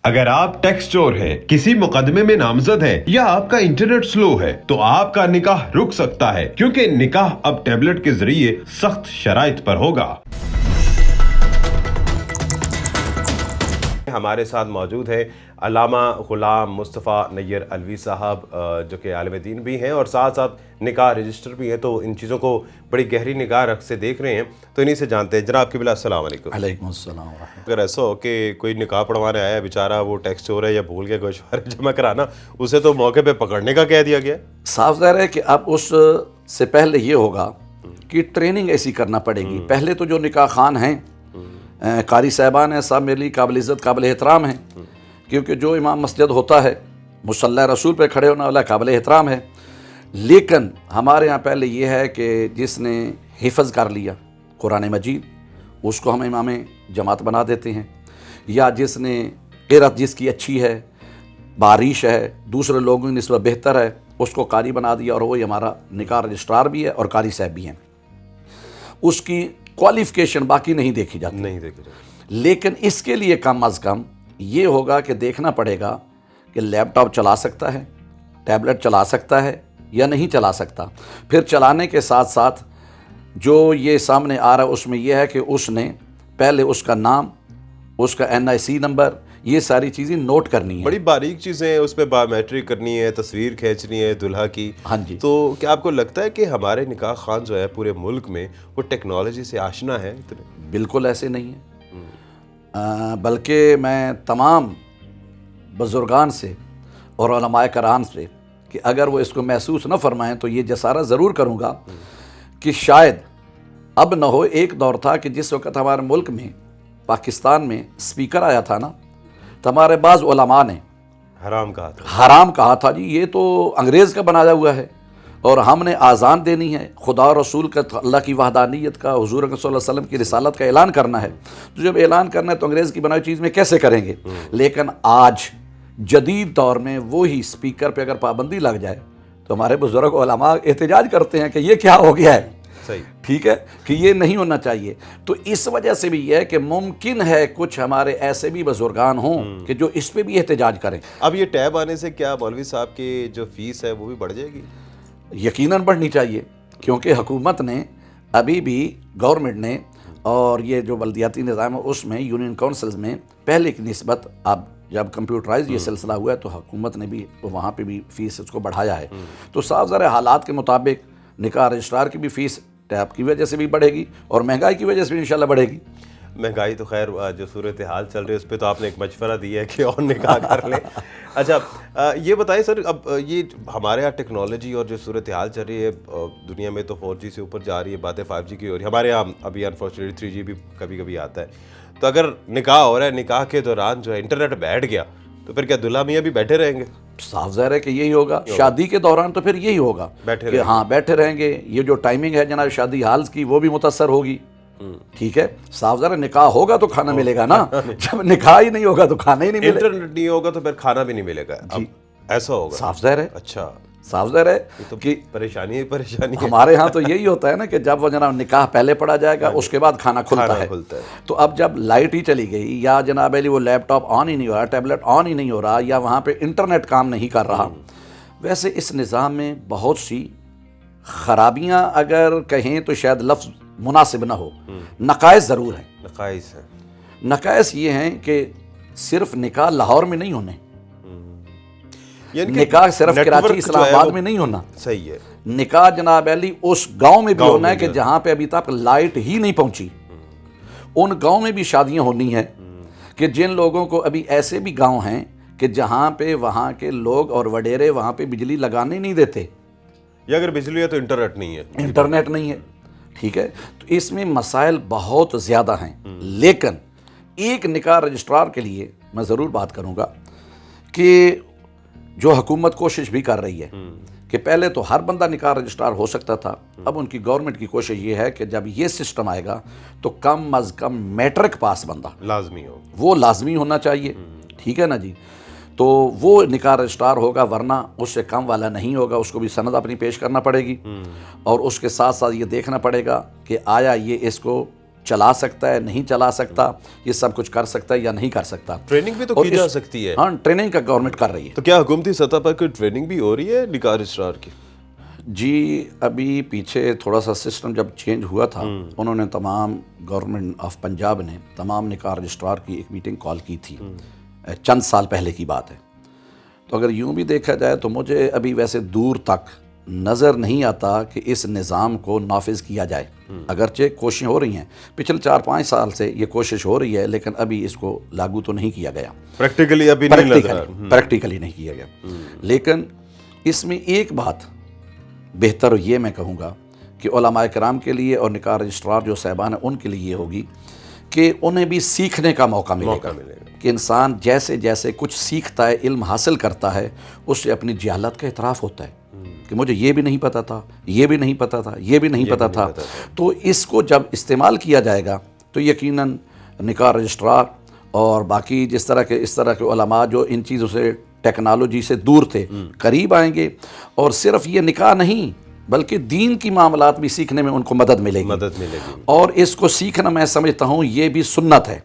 اگر آپ ٹیکس چور ہیں، کسی مقدمے میں نامزد ہیں یا آپ کا انٹرنیٹ سلو ہے تو آپ کا نکاح رک سکتا ہے، کیونکہ نکاح اب ٹیبلٹ کے ذریعے سخت شرائط پر ہوگا۔ ہمارے ساتھ موجود ہیں علامہ غلام مصطفیٰ نیر علوی صاحب، جو کہ عالم دین بھی ہیں اور ساتھ ساتھ نکاح رجسٹر بھی ہیں، تو ان چیزوں کو بڑی گہری نگاہ رکھ سے دیکھ رہے ہیں، تو انہی سے جانتے ہیں۔ جناب قبلہ السلام علیکم۔ علیکم السلام ورحمۃ اللہ۔ اگر ایسا ہو کہ کوئی نکاح پڑھوانے آیا ہے بیچارہ، وہ ٹیکس چور ہے یا بھول گیا گوشوارہ جمع کرانا، اسے تو موقع پہ پکڑنے کا کہہ دیا گیا۔ صاف ظاہر ہے کہ اب اس سے پہلے یہ ہوگا کہ ٹریننگ ایسی کرنا پڑے گی۔ پہلے تو جو نکاح خان ہیں، قاری صاحبان ہیں، سب میرے لیے قابل عزت قابل احترام ہیں، کیونکہ جو امام مسجد ہوتا ہے مصلی رسول پہ کھڑے ہونا والا قابل احترام ہے۔ لیکن ہمارے یہاں پہلے یہ ہے کہ جس نے حفظ کر لیا قرآن مجید، اس کو ہم امام جماعت بنا دیتے ہیں، یا جس نے قرأت جس کی اچھی ہے، بارش ہے، دوسرے لوگوں کی نسبت بہتر ہے، اس کو قاری بنا دیا، اور وہی ہمارا نکاح رجسٹرار بھی ہے اور قاری صاحب بھی ہیں۔ اس کی کوالیفیکیشن باقی نہیں دیکھی جاتی، لیکن اس کے لیے کم از کم یہ ہوگا کہ دیکھنا پڑے گا کہ لیپ ٹاپ چلا سکتا ہے، ٹیبلٹ چلا سکتا ہے یا نہیں چلا سکتا۔ پھر چلانے کے ساتھ ساتھ جو یہ سامنے آ رہا ہے اس میں یہ ہے کہ اس نے پہلے اس کا نام، اس کا NIC نمبر، یہ ساری چیزیں نوٹ کرنی ہیں۔ بڑی باریک چیزیں ہیں، اس پہ بایومیٹرک کرنی ہے، تصویر کھینچنی ہے دلہا کی۔ ہاں جی۔ تو کیا آپ کو لگتا ہے کہ ہمارے نکاح خان جو ہے پورے ملک میں وہ ٹیکنالوجی سے آشنا ہے؟ بالکل ایسے نہیں ہے، بلکہ میں تمام بزرگان سے اور علماء کرام سے کہ اگر وہ اس کو محسوس نہ فرمائیں تو یہ جسارت ضرور کروں گا کہ شاید اب نہ ہو۔ ایک دور تھا کہ جس وقت ہمارے ملک میں، پاکستان میں اسپیکر آیا تھا نا، تو ہمارے بعض علماء نے حرام کہا تھا جی یہ تو انگریز کا بنایا ہوا ہے، اور ہم نے آزان دینی ہے، خدا اور رسول کا، اللہ کی وحدانیت کا، حضور صلی اللہ علیہ وسلم کی رسالت کا اعلان کرنا ہے۔ تو جب اعلان کرنا ہے تو انگریز کی بنائی چیز میں کیسے کریں گے؟ لیکن آج جدید دور میں وہی اسپیکر پہ اگر پابندی لگ جائے تو ہمارے بزرگ علماء احتجاج کرتے ہیں کہ یہ کیا ہو گیا ہے، ٹھیک ہے، کہ یہ نہیں ہونا چاہیے۔ تو اس وجہ سے بھی یہ ہے کہ ممکن ہے کچھ ہمارے ایسے بھی بزرگان ہوں کہ جو اس پہ بھی احتجاج کریں۔ اب یہ ٹیب آنے سے کیا مولوی صاحب کی جو فیس ہے وہ بھی بڑھ جائے گی؟ یقیناً بڑھنی چاہیے، کیونکہ حکومت نے ابھی بھی، گورنمنٹ نے، اور یہ جو بلدیاتی نظام ہے اس میں، یونین کونسلز میں پہلے کی نسبت اب جب کمپیوٹرائز یہ سلسلہ ہوا ہے تو حکومت نے بھی وہاں پہ بھی فیس اس کو بڑھایا ہے۔ تو صاف ظاہر حالات کے مطابق نکاح رجسٹرار کی بھی فیس ٹیب کی وجہ سے بھی بڑھے گی، اور مہنگائی کی وجہ سے بھی انشاءاللہ بڑھے گی۔ مہنگائی تو خیر جو صورتحال چل رہی ہے اس پہ تو آپ نے ایک مشورہ دیا ہے کہ اور نکاح کر لیں۔ اچھا یہ بتائیں سر، اب یہ ہمارے یہاں ٹیکنالوجی اور جو صورتحال چل رہی ہے دنیا میں، تو 4G سے اوپر جا رہی ہے، باتیں 5G کی ہو رہی ہے، ہمارے یہاں ابھی انفارچونیٹلی 3G بھی کبھی کبھی آتا ہے۔ تو اگر نکاح ہو رہا ہے، نکاح کے دوران جو ہے انٹرنیٹ بیٹھ گیا تو پھر کیا دلہا میاں بھی بیٹھے رہیں گے؟ صاف ظاہر ہے کہ یہی ہوگا، شادی کے دوران تو پھر یہی ہوگا کہ ہاں بیٹھے رہیں گے۔ یہ جو ٹائمنگ ہے جناب شادی ہال کی وہ بھی متاثر ہوگی، ٹھیک ہے۔ صاف ظاہر نکاح ہوگا تو کھانا ملے گا نا، جب نکاح ہی نہیں ہوگا تو کھانا ہی نہیں ملے گا، انٹرنیٹ نہیں ہوگا تو پھر کھانا بھی نہیں ملے گا، ایسا ہوگا؟ صاف ظاہر ہے۔ اچھا، صاف ظاہر ہے کہ پریشانی ہے۔ ہمارے ہاں تو یہی ہوتا ہے نا کہ جب وہ جناب نکاح پہلے پڑا جائے گا اس کے بعد کھانا کھلتا ہے۔ تو اب جب لائٹ ہی چلی گئی، یا جناب علی وہ لیپ ٹاپ آن ہی نہیں ہو رہا، ٹیبلٹ آن ہی نہیں ہو رہا، یا وہاں پہ انٹرنیٹ کام نہیں کر رہا، ویسے اس نظام میں بہت سی خرابیاں اگر کہیں تو شاید لفظ مناسب نہ ہو، نقائص ضرور ہیں۔ نقائص یہ ہیں کہ صرف نکاح لاہور میں نہیں ہونے، نکاح صرف کراچی اسلام آباد میں نہیں ہونا، صحیح ہے، نکاح جناب علی اس گاؤں میں بھی ہونا ہے کہ جہاں پہ ابھی تک لائٹ ہی نہیں پہنچی، ان گاؤں میں بھی شادیاں ہونی ہیں، کہ جن لوگوں کو ابھی ایسے بھی گاؤں ہیں کہ جہاں پہ وہاں کے لوگ اور وڈیرے وہاں پہ بجلی لگانے نہیں دیتے، یا اگر بجلی ہے تو انٹرنیٹ نہیں ہے، ٹھیک ہے۔ تو اس میں مسائل بہت زیادہ ہیں، لیکن ایک نکاح رجسٹرار کے لیے میں ضرور بات کروں گا کہ جو حکومت کوشش بھی کر رہی ہے کہ پہلے تو ہر بندہ نکاح رجسٹرار ہو سکتا تھا، اب ان کی گورنمنٹ کی کوشش یہ ہے کہ جب یہ سسٹم آئے گا تو کم از کم میٹرک پاس بندہ وہ لازمی ہونا چاہیے، ٹھیک ہے نا جی۔ تو وہ نکاح رجسٹرار ہوگا، ورنہ اس سے کم والا نہیں ہوگا، اس کو بھی سند اپنی پیش کرنا پڑے گی، اور اس کے ساتھ ساتھ یہ دیکھنا پڑے گا کہ آیا یہ اس کو چلا سکتا ہے نہیں چلا سکتا، یہ سب کچھ کر سکتا ہے یا نہیں کر سکتا. ٹریننگ بھی تو کی جا سکتی ہے. ہاں ٹریننگ کا گورنمنٹ کر رہی ہے. تو کیا حکومتی سطح پر کوئی ٹریننگ بھی ہو رہی ہے نکاح رجسٹرار کی؟ جی ابھی پیچھے تھوڑا سا سسٹم جب چینج ہوا تھا، انہوں نے تمام گورنمنٹ آف پنجاب نے تمام نکاح رجسٹرار کی ایک میٹنگ کال کی تھی، چند سال پہلے کی بات ہے. تو اگر یوں بھی دیکھا جائے تو مجھے ابھی ویسے دور تک نظر نہیں آتا کہ اس نظام کو نافذ کیا جائے. اگرچہ کوششیں ہو رہی ہیں، پچھلے 4-5 سال سے یہ کوشش ہو رہی ہے، لیکن ابھی اس کو لاگو تو نہیں کیا گیا. پریکٹیکلی ابھی نہیں نظر پریکٹیکلی نہیں کیا گیا. لیکن اس میں ایک بات بہتر یہ میں کہوں گا کہ علماء کرام کے لیے اور نکاح رجسٹرار جو صاحبان ہیں ان کے لیے یہ ہوگی کہ انہیں بھی سیکھنے کا موقع ملے گا کہ انسان جیسے جیسے کچھ سیکھتا ہے، علم حاصل کرتا ہے، اس سے اپنی جہالت کا اعتراف ہوتا ہے کہ مجھے یہ بھی نہیں پتا تھا، یہ بھی نہیں پتا تھا، یہ بھی نہیں پتا تھا. تو اس کو جب استعمال کیا جائے گا تو یقیناً نکاح رجسٹرار اور باقی اس طرح کے علماء جو ان چیزوں سے ٹیکنالوجی سے دور تھے قریب آئیں گے، اور صرف یہ نکاح نہیں بلکہ دین کی معاملات بھی سیکھنے میں ان کو مدد ملے گی. اور اس کو سیکھنا میں سمجھتا ہوں یہ بھی سنت ہے.